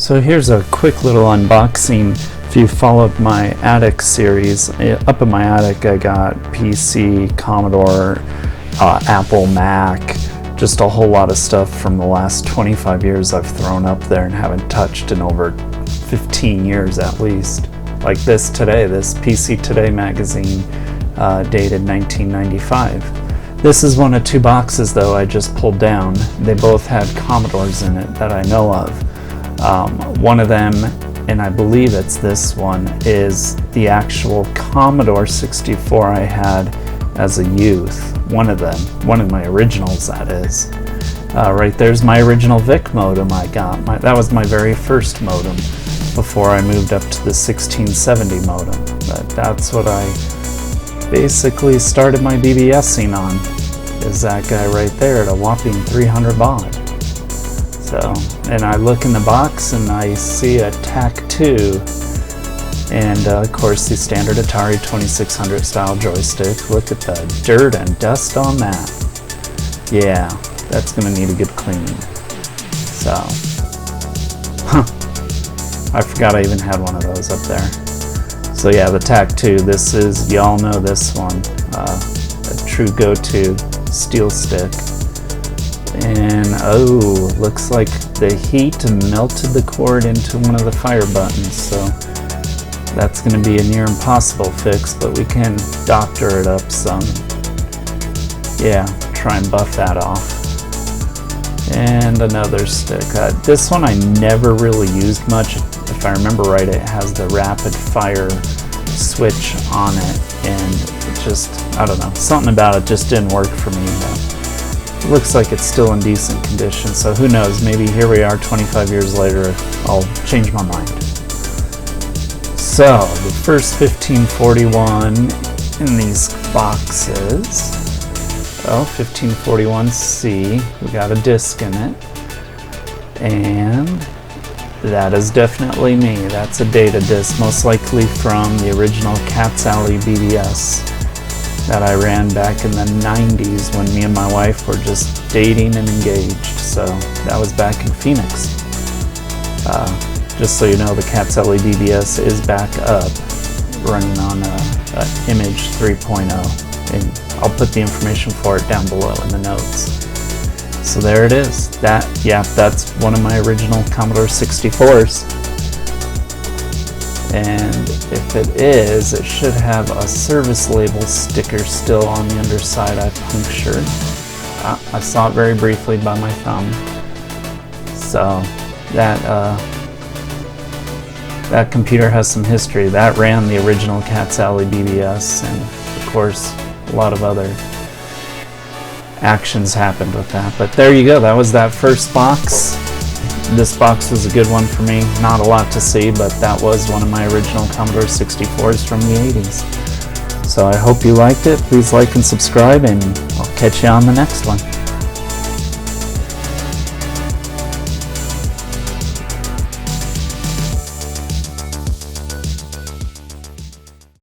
So here's a quick little unboxing. If you followed my attic series, up in my attic I got PC, Commodore, Apple, Mac, just a whole lot of stuff from the last 25 years I've thrown up there and haven't touched in over 15 years at least. Like this today, this PC Today magazine, dated 1995. This is one of two boxes though I just pulled down. They both had Commodores in it that I know of. One of them, and I believe it's this one, is the actual Commodore 64 I had as a youth. One of them, one of my originals that is. Right there's my original VIC modem I got. That was my very first modem before I moved up to the 1670 modem. But that's what I basically started my BBSing on, is that guy right there at a whopping 300 baud. So, and I look in the box and I see a TAC2 and of course the standard Atari 2600 style joystick. Look at the dirt and dust on that. Yeah, that's gonna need a good cleaning. So, I forgot I even had one of those up there. So yeah, the TAC2, this is, y'all know this one, a true go-to steel stick. And oh, looks like the heat melted the cord into one of the fire buttons, so that's going to be a near impossible fix, but we can doctor it up some. Yeah, try and buff that off. And another stick. This one I never really used much. If I remember right, it has the rapid fire switch on it, and it just, I don't know, something about it just didn't work for me. It looks like it's still in decent condition, so who knows, maybe here we are 25 years later, I'll change my mind. So, the first 1541 in these boxes, oh, 1541C, we got a disc in it, and that is definitely me. That's a data disc, most likely from the original Cat's Alley BBS that I ran back in the 90s when me and my wife were just dating and engaged. So that was back in Phoenix. Just so you know, the Cat's Alley BBS is back up, running on Image 3.0, and I'll put the information for it down below in the notes. So there it is. That's one of my original Commodore 64s. And if it is, it should have a service label sticker still on the underside I punctured. I saw it very briefly by my thumb. So that computer has some history. That ran the original Cat's Alley BBS, and of course a lot of other actions happened with that. But there you go, that was that first box. This box was a good one for me. Not a lot to see, but that was one of my original Commodore 64s from the 80s. So I hope you liked it. Please like and subscribe, and I'll catch you on the next one.